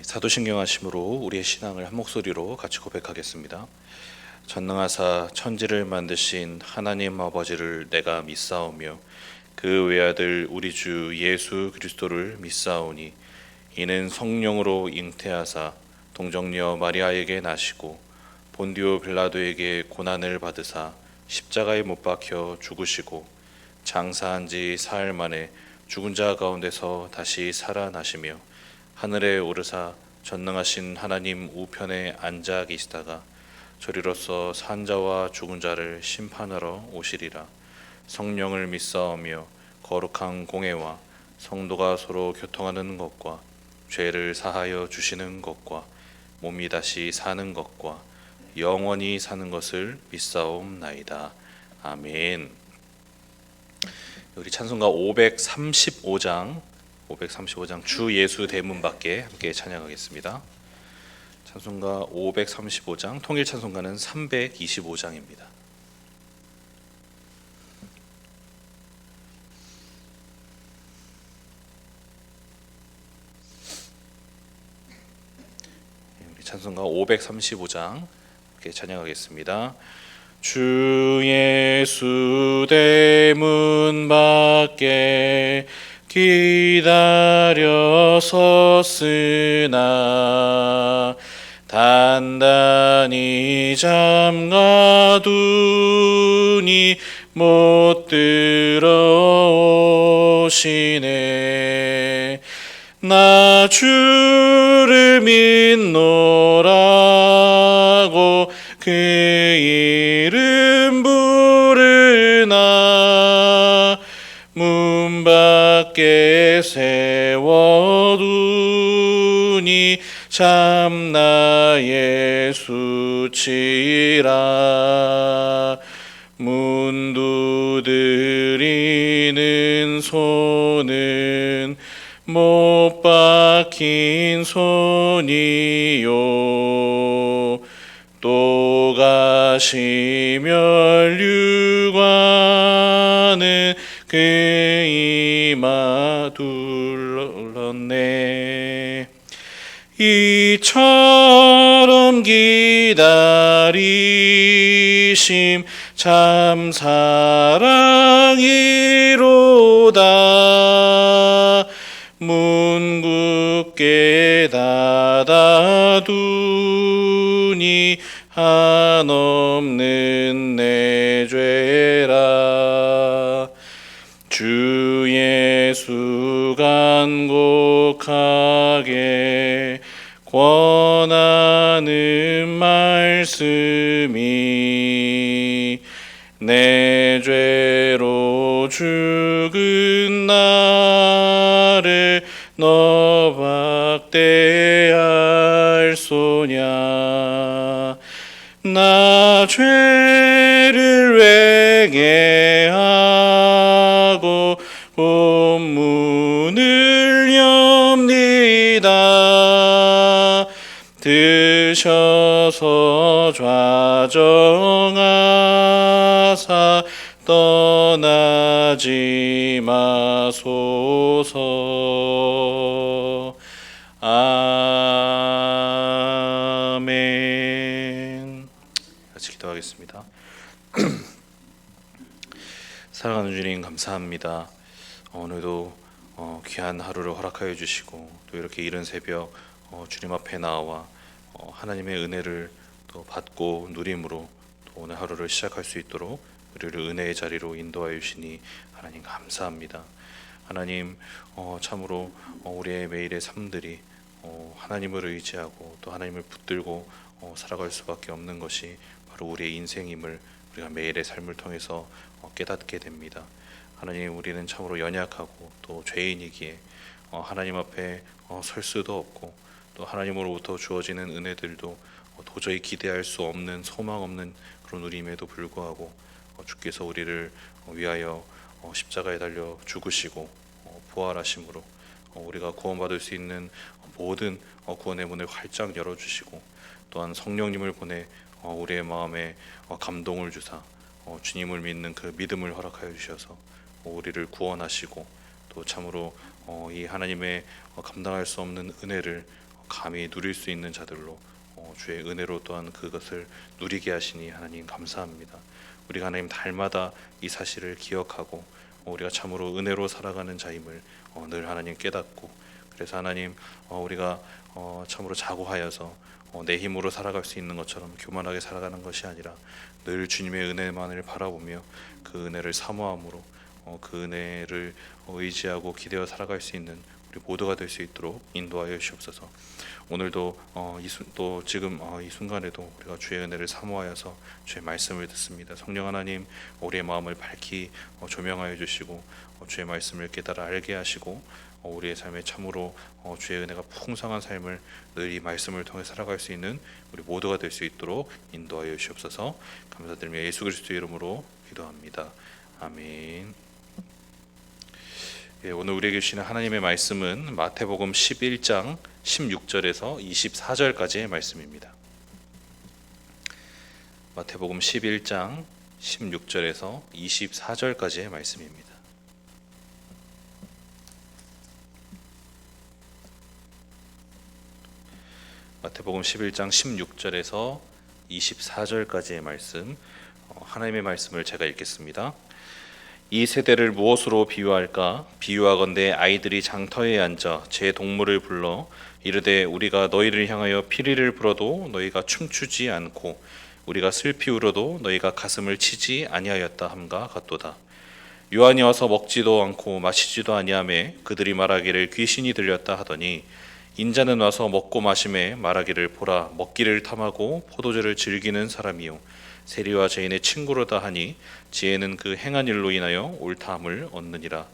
사도신경 하심으로 우리의 신앙을 한 목소리로 같이 고백하겠습니다. 전능하사 천지를 만드신 하나님 아버지를 내가 믿사오며 그 외아들 우리 주 예수 그리스도를 믿사오니 이는 성령으로 잉태하사 동정녀 마리아에게 나시고 본디오 빌라도에게 고난을 받으사 십자가에 못 박혀 죽으시고 장사한 지 사흘 만에 죽은 자 가운데서 다시 살아나시며 하늘에 오르사 전능하신 하나님 우편에 앉아 계시다가 저리로서 산 자와 죽은 자를 심판하러 오시리라. 성령을 믿사오며 거룩한 공회와 성도가 서로 교통하는 것과 죄를 사하여 주시는 것과 몸이 다시 사는 것과 영원히 사는 것을 믿사옵나이다. 아멘. 우리 찬송가 535장 주 예수 대문 밖에 함께 찬양하겠습니다. 찬송가 535장, 통일 찬송가는 325장입니다. 우리 찬송가 535장 함께 찬양하겠습니다. 주 예수 대문 밖에 기다려 섰으나 단단히 잠가두니 못 들어오시네. 나 주를 믿노라고 그 이름 부르나 문 밖에 세워두니 참나 예수치라. 문 두드리는 손은 못 박힌 손이요 또 가시 면류관은 그 이마 둘렀네. 이처럼 기다리심 참 사랑이로다. 문 굳게 닫아두니 한없는 내 죄라. 주 예수 간곡하게 권하는 말씀이 내 죄로 죽은 나를 너 박대할 소냐. 나 죄를 회개하고 본문을 엽니다. 드셔서 좌정하사 떠나지 마소서. 아멘. 같이 기도하겠습니다. 사랑하는 주님 감사합니다. 오늘도 귀한 하루를 허락하여 주시고 또 이렇게 이른 새벽 주님 앞에 나와 하나님의 은혜를 또 받고 누림으로 또 오늘 하루를 시작할 수 있도록 우리를 은혜의 자리로 인도하여 주시니 하나님 감사합니다. 하나님 참으로 우리의 매일의 삶들이 하나님을 의지하고 또 하나님을 붙들고 살아갈 수밖에 없는 것이 바로 우리의 인생임을 우리가 매일의 삶을 통해서 깨닫게 됩니다. 하나님, 우리는 참으로 연약하고 또 죄인이기에 하나님 앞에 설 수도 없고 또 하나님으로부터 주어지는 은혜들도 도저히 기대할 수 없는 소망 없는 그런 우리임에도 불구하고 주께서 우리를 위하여 십자가에 달려 죽으시고 부활하심으로 우리가 구원받을 수 있는 모든 구원의 문을 활짝 열어주시고 또한 성령님을 보내 우리의 마음에 감동을 주사 주님을 믿는 그 믿음을 허락하여 주셔서 우리를 구원하시고 또 참으로 이 하나님의 감당할 수 없는 은혜를 감히 누릴 수 있는 자들로 주의 은혜로 또한 그것을 누리게 하시니 하나님 감사합니다. 우리가 하나님 달마다 이 사실을 기억하고 우리가 참으로 은혜로 살아가는 자임을 늘 하나님 깨닫고, 그래서 하나님 우리가 참으로 자고하여서 내 힘으로 살아갈 수 있는 것처럼 교만하게 살아가는 것이 아니라 늘 주님의 은혜만을 바라보며 그 은혜를 사모함으로 그 은혜를 의지하고 기대어 살아갈 수 있는 우리 모두가 될 수 있도록 인도하여 주옵소서. 오늘도 또 지금 이 순간에도 우리가 주의 은혜를 사모하여서 주의 말씀을 듣습니다. 성령 하나님, 우리의 마음을 밝히 조명하여 주시고 주의 말씀을 깨달아 알게 하시고 우리의 삶에 참으로 주의 은혜가 풍성한 삶을 늘 이 말씀을 통해 살아갈 수 있는 우리 모두가 될 수 있도록 인도하여 주옵소서. 감사드리며 예수 그리스도의 이름으로 기도합니다. 아멘. 오늘 우리에게 주시는 하나님의 말씀은 마태복음 11장 16절에서 24절까지의 말씀입니다. 마태복음 11장 16절에서 24절까지의 말씀입니다. 마태복음 11장 16절에서 24절까지의 말씀, 하나님의 말씀을 제가 읽겠습니다. 이 세대를 무엇으로 비유할까? 비유하건대 아이들이 장터에 앉아 제 동물을 불러 이르되 우리가 너희를 향하여 피리를 불어도 너희가 춤추지 않고 우리가 슬피 울어도 너희가 가슴을 치지 아니하였다 함과 같도다. 요한이 와서 먹지도 않고 마시지도 아니하매 그들이 말하기를 귀신이 들렸다 하더니 인자는 와서 먹고 마심에 말하기를 보라 먹기를 탐하고 포도주를 즐기는 사람이요 세리와 죄인의 친구로다 하니 지혜는 그 행한 일로 인하여 옳다함을 얻느니라.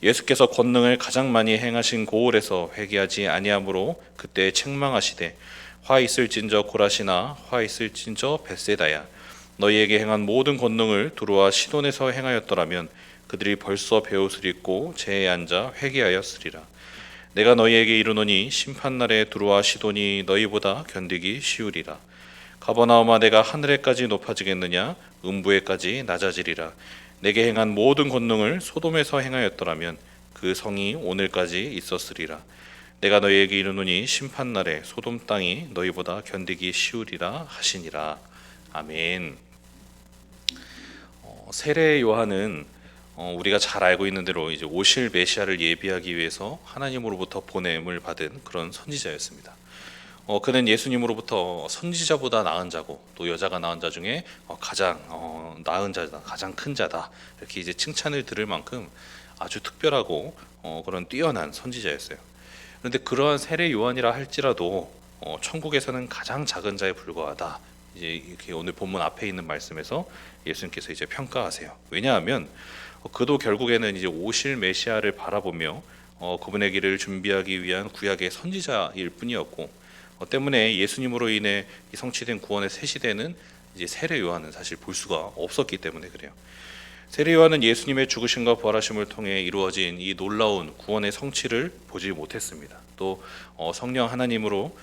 예수께서 권능을 가장 많이 행하신 고을에서 회개하지 아니하므로 그때 책망하시되 화 있을진저 고라시나 화 있을진저 벳세다야 너희에게 행한 모든 권능을 두루와 시돈에서 행하였더라면 그들이 벌써 베옷을 입고 제에 앉아 회개하였으리라. 내가 너희에게 이르노니 심판날에 두루와 시돈이 너희보다 견디기 쉬우리라. 가버나움아 내가 하늘에까지 높아지겠느냐 음부에까지 낮아지리라. 내게 행한 모든 권능을 소돔에서 행하였더라면 그 성이 오늘까지 있었으리라. 내가 너희에게 이르노니 심판날에 소돔 땅이 너희보다 견디기 쉬우리라 하시니라. 아멘. 세례 요한은 우리가 잘 알고 있는 대로 이제 오실 메시아를 예비하기 위해서 하나님으로부터 보냄을 받은 그런 선지자였습니다. 그는 예수님으로부터 선지자보다 나은 자고 또 여자가 낳은 자 중에 가장 나은 자다, 가장 큰 자다 이렇게 이제 칭찬을 들을 만큼 아주 특별하고 그런 뛰어난 선지자였어요. 그런데 그러한 세례 요한이라 할지라도 천국에서는 가장 작은 자에 불과하다. 이제 이렇게 오늘 본문 앞에 있는 말씀에서 예수님께서 이제 평가하세요. 왜냐하면 그도 결국에는 이제 오실 메시아를 바라보며 그분의 길을 준비하기 위한 구약의 선지자일 뿐이었고 때문에 예수님으로 인해 성취된 구원의 새 시대는 이제 세례 요한은 사실 볼 수가 없었기 때문에 그래요. 세례 요한은 예수님의 죽으심과 부활하심을 통해 이루어진 이 놀라운 구원의 성취를 보지 못했습니다. 또 성령 하나님으로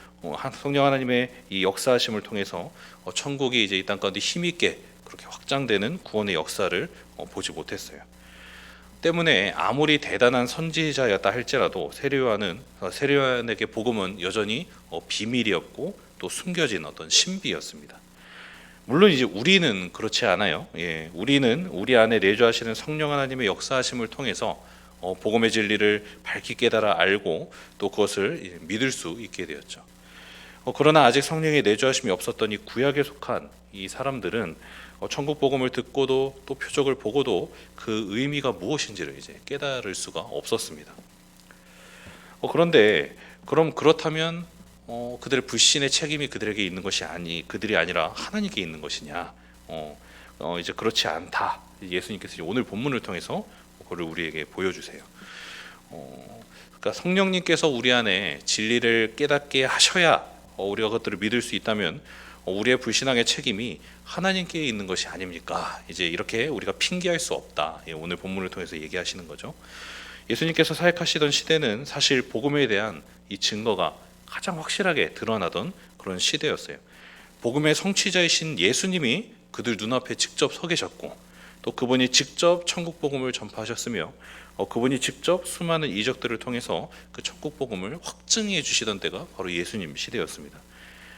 성령 하나님의 이 역사하심을 통해서 천국이 이제 이 땅 가운데 힘있게 그렇게 확장되는 구원의 역사를 보지 못했어요. 때문에 아무리 대단한 선지자였다 할지라도 세례 요한에게 복음은 여전히 비밀이었고 또 숨겨진 어떤 신비였습니다. 물론 이제 우리는 그렇지 않아요. 우리는 우리 안에 내주하시는 성령 하나님의 역사하심을 통해서 복음의 진리를 밝히 깨달아 알고 또 그것을 믿을 수 있게 되었죠. 그러나 아직 성령의 내주하심이 없었던 이 구약에 속한 이 사람들은 천국 복음을 듣고도 또 표적을 보고도 그 의미가 무엇인지를 이제 깨달을 수가 없었습니다. 그런데 그렇다면 그들의 불신의 책임이 그들에게 있는 것이 그들이 아니라 하나님께 있는 것이냐? 이제 그렇지 않다. 예수님께서 오늘 본문을 통해서 그걸 우리에게 보여주세요. 그러니까 성령님께서 우리 안에 진리를 깨닫게 하셔야 우리가 그것들을 믿을 수 있다면 우리의 불신앙의 책임이 하나님께 있는 것이 아닙니까? 이제 이렇게 우리가 핑계할 수 없다. 오늘 본문을 통해서 얘기하시는 거죠. 예수님께서 사역하시던 시대는 사실 복음에 대한 이 증거가 가장 확실하게 드러나던 그런 시대였어요. 복음의 성취자이신 예수님이 그들 눈앞에 직접 서 계셨고 또 그분이 직접 천국 복음을 전파하셨으며 그분이 직접 수많은 이적들을 통해서 그 천국 복음을 확증해 주시던 때가 바로 예수님 시대였습니다.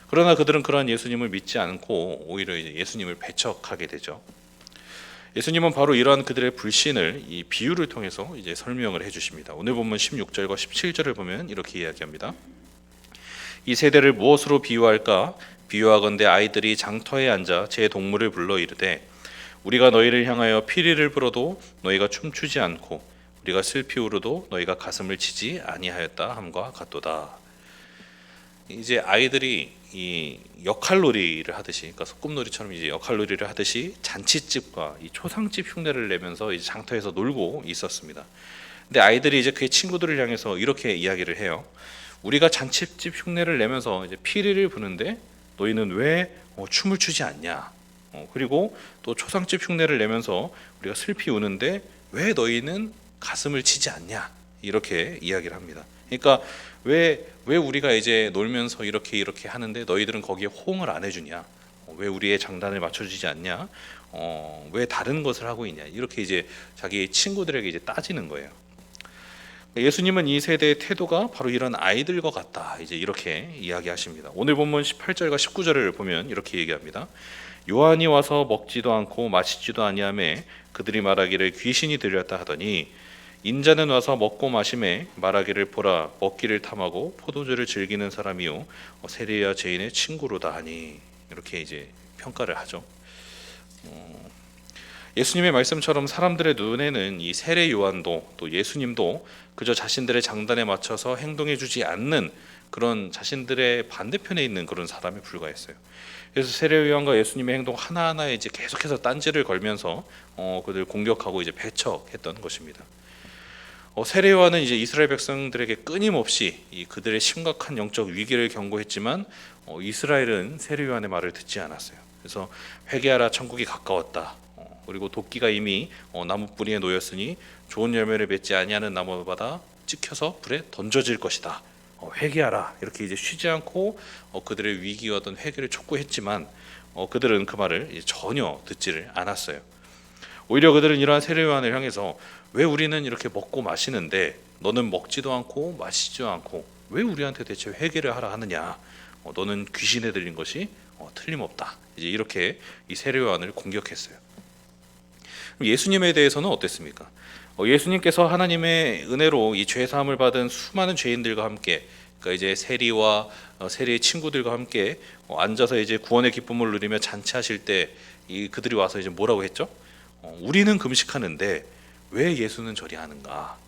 그러나 그들은 그러한 예수님을 믿지 않고 오히려 이제 예수님을 배척하게 되죠. 예수님은 바로 이러한 그들의 불신을 이 비유를 통해서 이제 설명을 해주십니다. 오늘 본문 16절과 17절을 보면 이렇게 이야기합니다. 이 세대를 무엇으로 비유할까? 비유하건대 아이들이 장터에 앉아 제 동물을 불러 이르되 우리가 너희를 향하여 피리를 불어도 너희가 춤추지 않고 우리가 슬피 울어도 너희가 가슴을 치지 아니하였다 함과 같도다. 이제 아이들이 이 역할놀이를 하듯이, 그러니까 소꿉놀이처럼 이제 역할놀이를 하듯이 잔치집과 이 초상집 흉내를 내면서 이제 장터에서 놀고 있었습니다. 근데 아이들이 이제 그의 친구들을 향해서 이렇게 이야기를 해요. 우리가 잔치집 흉내를 내면서 이제 피리를 부는데 너희는 왜 춤을 추지 않냐? 그리고 또 초상집 흉내를 내면서 우리가 슬피 우는데 왜 너희는 가슴을 치지 않냐? 이렇게 이야기를 합니다. 그러니까 왜 우리가 이제 놀면서 이렇게 하는데 너희들은 거기에 호응을 안 해주냐? 왜 우리의 장단을 맞춰주지 않냐? 왜 다른 것을 하고 있냐? 이렇게 이제 자기 친구들에게 이제 따지는 거예요. 예수님은 이 세대의 태도가 바로 이런 아이들과 같다. 이제 이렇게 이야기하십니다. 오늘 본문 18절과 19절을 보면 이렇게 얘기합니다. 요한이 와서 먹지도 않고 마시지도 아니하매 그들이 말하기를 귀신이 들렸다 하더니 인자는 와서 먹고 마심에 말하기를 보라 먹기를 탐하고 포도주를 즐기는 사람이요 세리와 죄인의 친구로다 하니 이렇게 이제 평가를 하죠. 예수님의 말씀처럼 사람들의 눈에는 이 세례 요한도 또 예수님도 그저 자신들의 장단에 맞춰서 행동해 주지 않는 그런 자신들의 반대편에 있는 그런 사람에 불과했어요. 그래서 세례 요한과 예수님의 행동 하나하나에 이제 계속해서 딴지를 걸면서 그들 공격하고 이제 배척했던 것입니다. 세례 요한은 이제 이스라엘 백성들에게 끊임없이 이 그들의 심각한 영적 위기를 경고했지만 이스라엘은 세례 요한의 말을 듣지 않았어요. 그래서 회개하라 천국이 가까웠다. 그리고 도끼가 이미 나무 뿌리에 놓였으니 좋은 열매를 맺지 아니하는 나무마다 찍혀서 불에 던져질 것이다. 회개하라 이렇게 이제 쉬지 않고 그들의 위기와 어떤 회개를 촉구했지만 그들은 그 말을 전혀 듣지를 않았어요. 오히려 그들은 이러한 세례 요한을 향해서 왜 우리는 이렇게 먹고 마시는데 너는 먹지도 않고 마시지도 않고 왜 우리한테 대체 회개를 하라 하느냐? 너는 귀신에 들린 것이 틀림없다. 이제 이렇게 이 세례 요한을 공격했어요. 예수님에 대해서는 어땠습니까? 예수님께서 하나님의 은혜로 이 죄 사함을 받은 수많은 죄인들과 함께, 그러니까 이제 세리와 세리의 친구들과 함께 앉아서 이제 구원의 기쁨을 누리며 잔치하실 때 이 그들이 와서 이제 뭐라고 했죠? 우리는 금식하는데 왜 예수는 저리 하는가?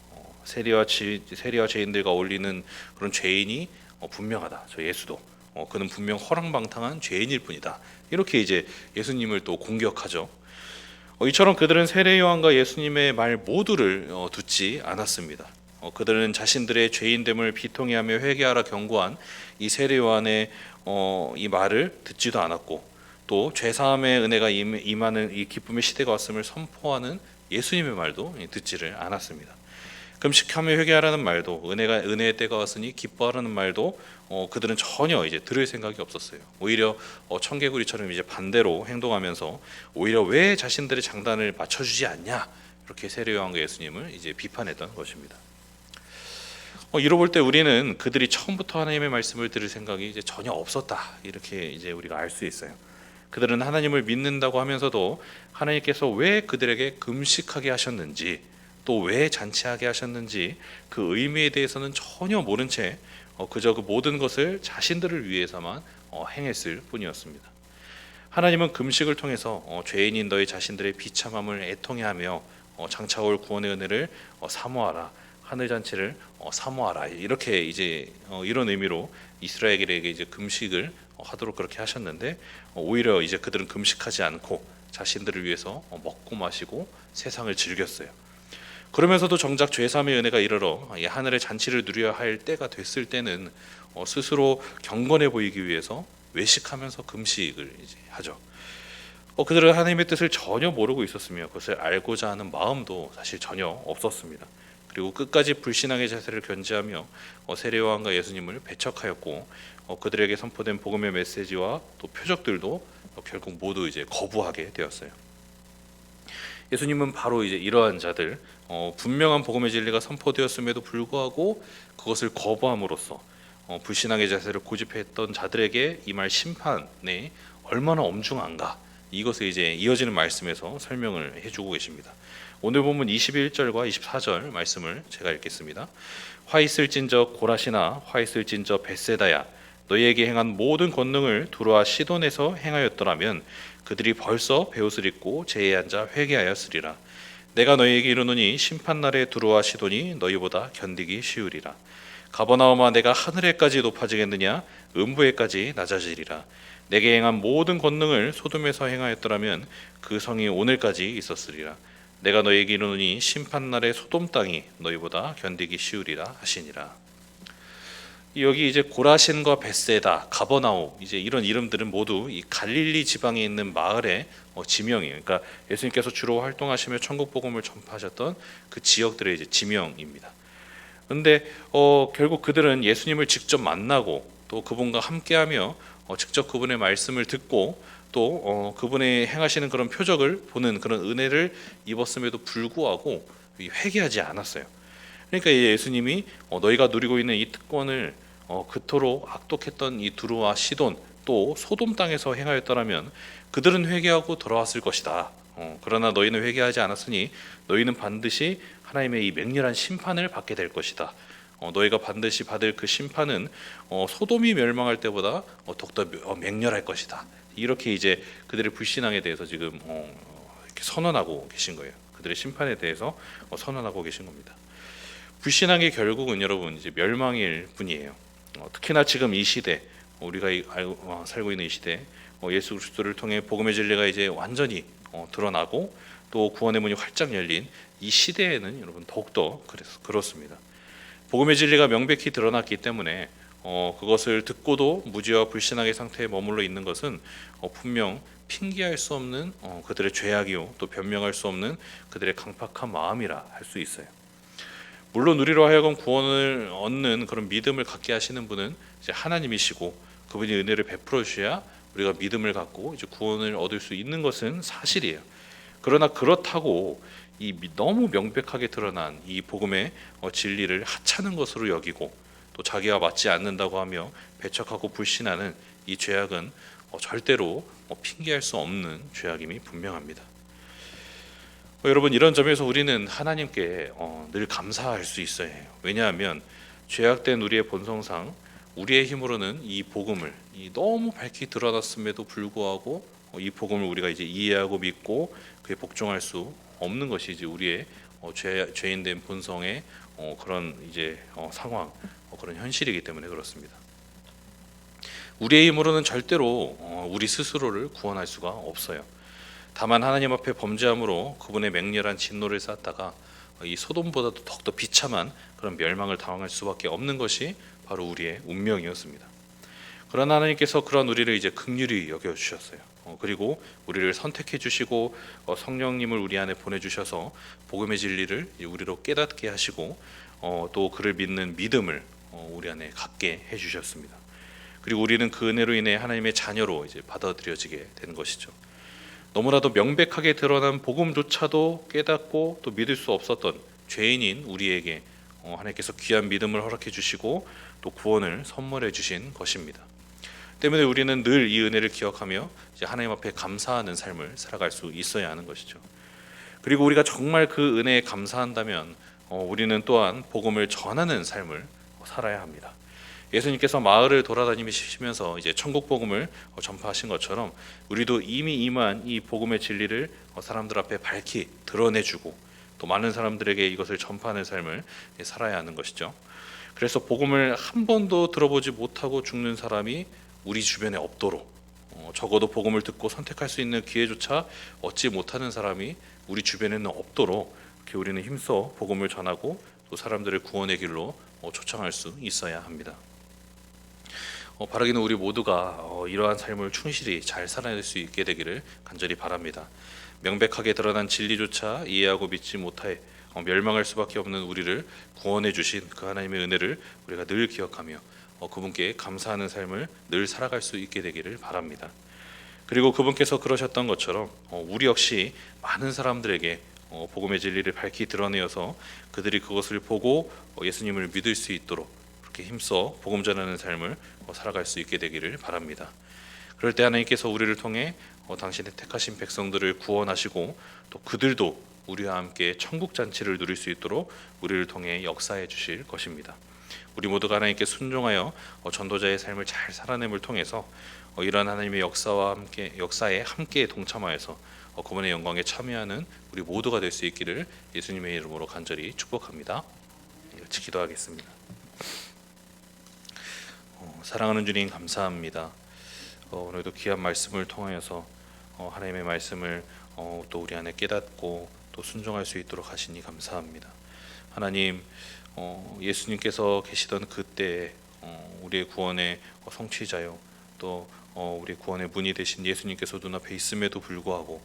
세리와 죄인들과 어울리는 그런 죄인이 분명하다. 저 예수도 그는 분명 허랑방탕한 죄인일 뿐이다. 이렇게 이제 예수님을 또 공격하죠. 이처럼 그들은 세례 요한과 예수님의 말 모두를 듣지 않았습니다. 그들은 자신들의 죄인됨을 비통해하며 회개하라 경고한 이 세례 요한의 이 말을 듣지도 않았고 또 죄사함의 은혜가 임하는 이 기쁨의 시대가 왔음을 선포하는 예수님의 말도 듣지를 않았습니다. 금식하며 회개하라는 말도 은혜의 때가 왔으니 기뻐하라는 말도 그들은 전혀 이제 들을 생각이 없었어요. 오히려 청개구리처럼 이제 반대로 행동하면서 오히려 왜 자신들의 장단을 맞춰주지 않냐 이렇게 세례 요한과 예수님을 이제 비판했던 것입니다. 이로 볼 때 우리는 그들이 처음부터 하나님의 말씀을 들을 생각이 이제 전혀 없었다 이렇게 이제 우리가 알 수 있어요. 그들은 하나님을 믿는다고 하면서도 하나님께서 왜 그들에게 금식하게 하셨는지 또 왜 잔치하게 하셨는지 그 의미에 대해서는 전혀 모른 채 그저 그 모든 것을 자신들을 위해서만 행했을 뿐이었습니다. 하나님은 금식을 통해서 죄인인 너희 자신들의 비참함을 애통해하며 장차올 구원의 은혜를 사모하라 하늘 잔치를 사모하라 이렇게 이제 이런 의미로 이스라엘에게 이제 금식을 하도록 그렇게 하셨는데 오히려 이제 그들은 금식하지 않고 자신들을 위해서 먹고 마시고 세상을 즐겼어요. 그러면서도 정작 죄사함의 은혜가 이르러 하늘의 잔치를 누려야 할 때가 됐을 때는 스스로 경건해 보이기 위해서 외식하면서 금식을 이제 하죠. 그들은 하나님의 뜻을 전혀 모르고 있었으며 그것을 알고자 하는 마음도 사실 전혀 없었습니다. 그리고 끝까지 불신앙의 자세를 견지하며 세례 요한과 예수님을 배척하였고 그들에게 선포된 복음의 메시지와 또 표적들도 결국 모두 이제 거부하게 되었어요. 예수님은 바로 이제 이러한 자들, 분명한 복음의 진리가 선포되었음에도 불구하고 그것을 거부함으로써 불신앙의 자세를 고집했던 자들에게 임할 심판이 얼마나 엄중한가, 이것을 이제 이어지는 말씀에서 설명을 해주고 계십니다. 오늘 본문 21절과 24절 말씀을 제가 읽겠습니다. 화 있을진저 고라시나 화 있을진저 벳세다야, 너희에게 행한 모든 권능을 두로와 시돈에서 행하였더라면 그들이 벌써 베옷을 입고 제에 앉아 회개하였으리라. 내가 너희에게 이르노니 심판날에 두로와 시돈이 너희보다 견디기 쉬우리라. 가버나움아, 내가 하늘에까지 높아지겠느냐? 음부에까지 낮아지리라. 내게 행한 모든 권능을 소돔에서 행하였더라면 그 성이 오늘까지 있었으리라. 내가 너희에게 이르노니 심판날에 소돔 땅이 너희보다 견디기 쉬우리라 하시니라. 여기 이제 고라신과 벳세다, 가버나움, 이제 이런 이름들은 모두 이 갈릴리 지방에 있는 마을의 지명이에요. 그러니까 예수님께서 주로 활동하시며 천국 복음을 전파하셨던 그 지역들의 이제 지명입니다. 그런데 결국 그들은 예수님을 직접 만나고 또 그분과 함께하며 직접 그분의 말씀을 듣고 또 그분의 행하시는 그런 표적을 보는 그런 은혜를 입었음에도 불구하고 회개하지 않았어요. 그러니까 예수님이 너희가 누리고 있는 이 특권을 그토록 악독했던 이 두루와 시돈 또 소돔 땅에서 행하였더라면 그들은 회개하고 돌아왔을 것이다. 그러나 너희는 회개하지 않았으니 너희는 반드시 하나님의 이 맹렬한 심판을 받게 될 것이다. 너희가 반드시 받을 그 심판은 소돔이 멸망할 때보다 더욱더 맹렬할 것이다. 이렇게 이제 그들의 불신앙에 대해서 지금 이렇게 선언하고 계신 거예요. 그들의 심판에 대해서 선언하고 계신 겁니다. 불신앙의 결국은 여러분 이제 멸망일 뿐이에요. 특히나 지금 이 시대, 우리가 살고 있는 이 시대, 예수 그리스도를 통해 복음의 진리가 이제 완전히 드러나고 또 구원의 문이 활짝 열린 이 시대에는 여러분 더욱더 그렇습니다. 복음의 진리가 명백히 드러났기 때문에 그것을 듣고도 무지와 불신앙의 상태에 머물러 있는 것은 분명 핑계할 수 없는 그들의 죄악이요 또 변명할 수 없는 그들의 강팍한 마음이라 할 수 있어요. 물론 우리로 하여금 구원을 얻는 그런 믿음을 갖게 하시는 분은 이제 하나님이시고 그분이 은혜를 베풀어 주셔야 우리가 믿음을 갖고 이제 구원을 얻을 수 있는 것은 사실이에요. 그러나 그렇다고 이 너무 명백하게 드러난 이 복음의 진리를 하찮은 것으로 여기고 또 자기와 맞지 않는다고 하며 배척하고 불신하는 이 죄악은 절대로 핑계할 수 없는 죄악임이 분명합니다. 여러분, 이런 점에서 우리는 하나님께 늘 감사할 수 있어야 해요. 왜냐하면 죄악된 우리의 본성상 우리의 힘으로는 이 복음을 너무 밝히 드러났음에도 불구하고 이 복음을 우리가 이제 이해하고 믿고 그에 복종할 수 없는 것이 이제 우리의 죄인된 본성의 그런 이제 상황, 그런 현실이기 때문에 그렇습니다. 우리의 힘으로는 절대로 우리 스스로를 구원할 수가 없어요. 다만 하나님 앞에 범죄함으로 그분의 맹렬한 진노를 쌓다가 이 소돔보다도 더욱더 비참한 그런 멸망을 당할 수밖에 없는 것이 바로 우리의 운명이었습니다. 그러나 하나님께서 그런 우리를 이제 긍휼히 여겨 주셨어요. 그리고 우리를 선택해 주시고 성령님을 우리 안에 보내 주셔서 복음의 진리를 우리로 깨닫게 하시고 또 그를 믿는 믿음을 우리 안에 갖게 해 주셨습니다. 그리고 우리는 그 은혜로 인해 하나님의 자녀로 이제 받아들여지게 된 것이죠. 너무나도 명백하게 드러난 복음조차도 깨닫고 또 믿을 수 없었던 죄인인 우리에게 하나님께서 귀한 믿음을 허락해 주시고 또 구원을 선물해 주신 것입니다. 때문에 우리는 늘 이 은혜를 기억하며 이제 하나님 앞에 감사하는 삶을 살아갈 수 있어야 하는 것이죠. 그리고 우리가 정말 그 은혜에 감사한다면 우리는 또한 복음을 전하는 삶을 살아야 합니다. 예수님께서 마을을 돌아다니시면서 이제 천국 복음을 전파하신 것처럼 우리도 이미 임한 이 복음의 진리를 사람들 앞에 밝히 드러내주고 또 많은 사람들에게 이것을 전파하는 삶을 살아야 하는 것이죠. 그래서 복음을 한 번도 들어보지 못하고 죽는 사람이 우리 주변에 없도록, 적어도 복음을 듣고 선택할 수 있는 기회조차 얻지 못하는 사람이 우리 주변에는 없도록 이렇게 우리는 힘써 복음을 전하고 또 사람들을 구원의 길로 초청할 수 있어야 합니다. 바라기는 우리 모두가 이러한 삶을 충실히 잘 살아낼 수 있게 되기를 간절히 바랍니다. 명백하게 드러난 진리조차 이해하고 믿지 못해 멸망할 수밖에 없는 우리를 구원해 주신 그 하나님의 은혜를 우리가 늘 기억하며 그분께 감사하는 삶을 늘 살아갈 수 있게 되기를 바랍니다. 그리고 그분께서 그러셨던 것처럼 우리 역시 많은 사람들에게 복음의 진리를 밝히 드러내어서 그들이 그것을 보고 예수님을 믿을 수 있도록 그렇게 힘써 복음 전하는 삶을 살아갈 수 있게 되기를 바랍니다. 그럴 때 하나님께서 우리를 통해 당신의 택하신 백성들을 구원하시고 또 그들도 우리와 함께 천국 잔치를 누릴 수 있도록 우리를 통해 역사해 주실 것입니다. 우리 모두가 하나님께 순종하여 전도자의 삶을 잘 살아냄을 통해서 이러한 하나님의 역사에 함께 동참하여서 그분의 영광에 참여하는 우리 모두가 될 수 있기를 예수님의 이름으로 간절히 축복합니다. 같이 기도하겠습니다. 사랑하는 주님 감사합니다. 오늘도 귀한 말씀을 통하여서 하나님의 말씀을 또 우리 안에 깨닫고 또 순종할 수 있도록 하시니 감사합니다. 하나님, 예수님께서 계시던 그때에 우리의 구원의 성취자요 또 우리 구원의 문이 되신 예수님께서 눈앞에 있음에도 불구하고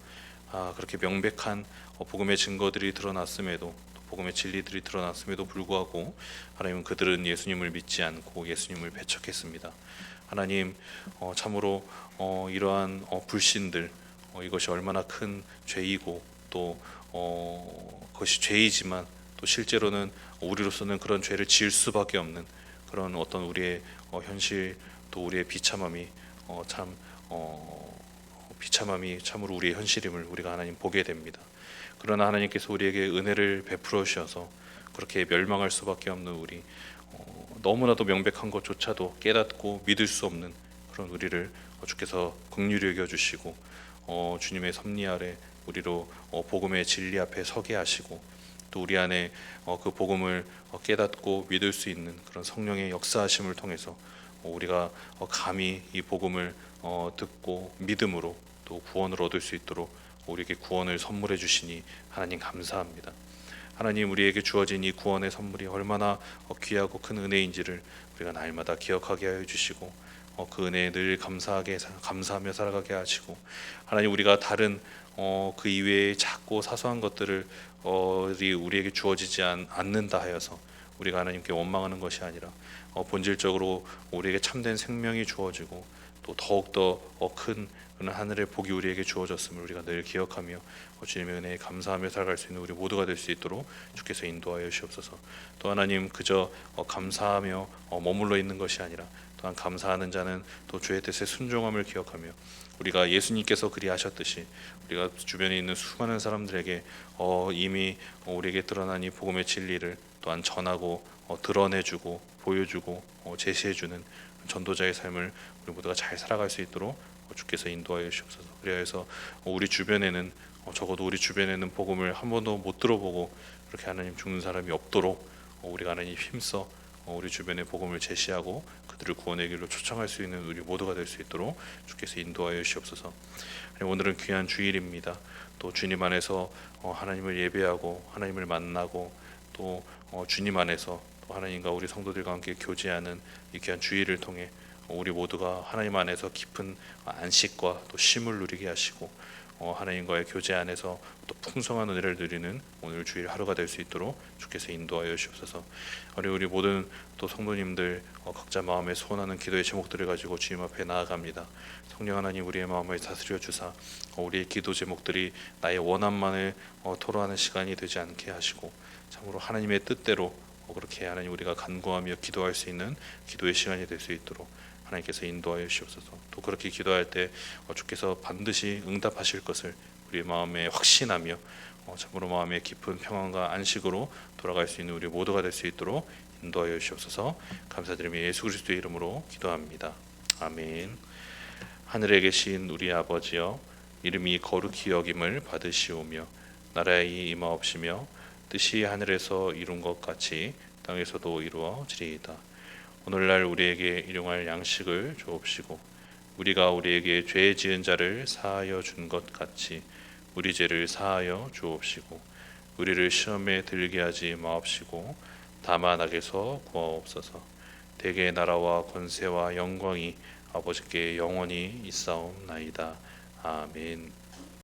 그렇게 명백한 복음의 증거들이 드러났음에도 복음의 진리들이 드러났음에도 불구하고 하나님은 그들은 예수님을 믿지 않고 예수님을 배척했습니다. 하나님, 참으로 이러한 불신들 이것이 얼마나 큰 죄이고 또 그것이 죄이지만 또 실제로는 우리로서는 그런 죄를 지을 수밖에 없는 그런 어떤 우리의 현실 또 우리의 비참함이 비참함이 참으로 우리의 현실임을 우리가 하나님 보게 됩니다. 그러나 하나님께서 우리에게 은혜를 베풀어 주셔서 그렇게 멸망할 수밖에 없는 우리 너무나도 명백한 것조차도 깨닫고 믿을 수 없는 그런 우리를 주께서 긍휼히 여겨 주시고 주님의 섭리 아래 우리로 복음의 진리 앞에 서게 하시고 또 우리 안에 그 복음을 깨닫고 믿을 수 있는 그런 성령의 역사하심을 통해서 우리가 감히 이 복음을 듣고 믿음으로 또 구원을 얻을 수 있도록 우리에게 구원을 선물해 주시니 하나님 감사합니다. 하나님, 우리에게 주어진 이 구원의 선물이 얼마나 귀하고 큰 은혜인지를 우리가 날마다 기억하게 하여 주시고 그 은혜에 늘 감사하며 살아가게 하시고 하나님, 우리가 다른 그 이외의 작고 사소한 것들을 우리에게 주어지지 않는다 하여서 우리가 하나님께 원망하는 것이 아니라 본질적으로 우리에게 참된 생명이 주어지고 또 더욱더 큰 그런 하늘의 복이 우리에게 주어졌음을 우리가 늘 기억하며 주님의 은혜에 감사하며 살아갈 수 있는 우리 모두가 될 수 있도록 주께서 인도하여 주옵소서. 또 하나님, 그저 감사하며 머물러 있는 것이 아니라 또한 감사하는 자는 또 주의 뜻에 순종함을 기억하며 우리가 예수님께서 그리하셨듯이 우리가 주변에 있는 수많은 사람들에게 이미 우리에게 드러난 이 복음의 진리를 또한 전하고 드러내주고 보여주고 제시해주는 전도자의 삶을 우리 모두가 잘 살아갈 수 있도록 주께서 인도하여 주옵소서. 그래서 우리 주변에는 적어도 우리 주변에는 복음을 한 번도 못 들어보고 그렇게 하나님 죽는 사람이 없도록 우리가 하나님 힘써 우리 주변에 복음을 제시하고 그들을 구원의 길로 초청할 수 있는 우리 모두가 될 수 있도록 주께서 인도하여 주옵소서. 오늘은 귀한 주일입니다. 또 주님 안에서 하나님을 예배하고 하나님을 만나고 또 주님 안에서 또 하나님과 우리 성도들과 함께 교제하는 이 귀한 주일을 통해 우리 모두가 하나님 안에서 깊은 안식과 또 쉼을 누리게 하시고 하나님과의 교제 안에서 또 풍성한 은혜를 누리는 오늘 주일 하루가 될 수 있도록 주께서 인도하여 주옵소서. 우리 모든 또 성도님들 각자 마음에 소원하는 기도의 제목들을 가지고 주님 앞에 나아갑니다. 성령 하나님, 우리의 마음을 다스려 주사 우리의 기도 제목들이 나의 원함만을 토로하는 시간이 되지 않게 하시고 참으로 하나님의 뜻대로 그렇게 하나님 우리가 간구하며 기도할 수 있는 기도의 시간이 될 수 있도록 하나님께서 인도하여 주옵소서. 또 그렇게 기도할 때 주께서 반드시 응답하실 것을 우리 마음에 확신하며 참으로 마음의 깊은 평안과 안식으로 돌아갈 수 있는 우리 모두가 될 수 있도록 인도하여 주옵소서. 감사드리며 예수 그리스도의 이름으로 기도합니다. 아멘. 하늘에 계신 우리 아버지여, 이름이 거룩히 여김을 받으시오며 나라의 임하옵시며 뜻이 하늘에서 이룬 것 같이 땅에서도 이루어지리이다. 오늘날 우리에게 일용할 양식을 주옵시고 우리가 우리에게 죄 지은 자를 사하여 준 것 같이 우리 죄를 사하여 주옵시고 우리를 시험에 들게 하지 마옵시고 다만 악에서 구하옵소서. 대개의 나라와 권세와 영광이 아버지께 영원히 있사옵나이다. 아멘.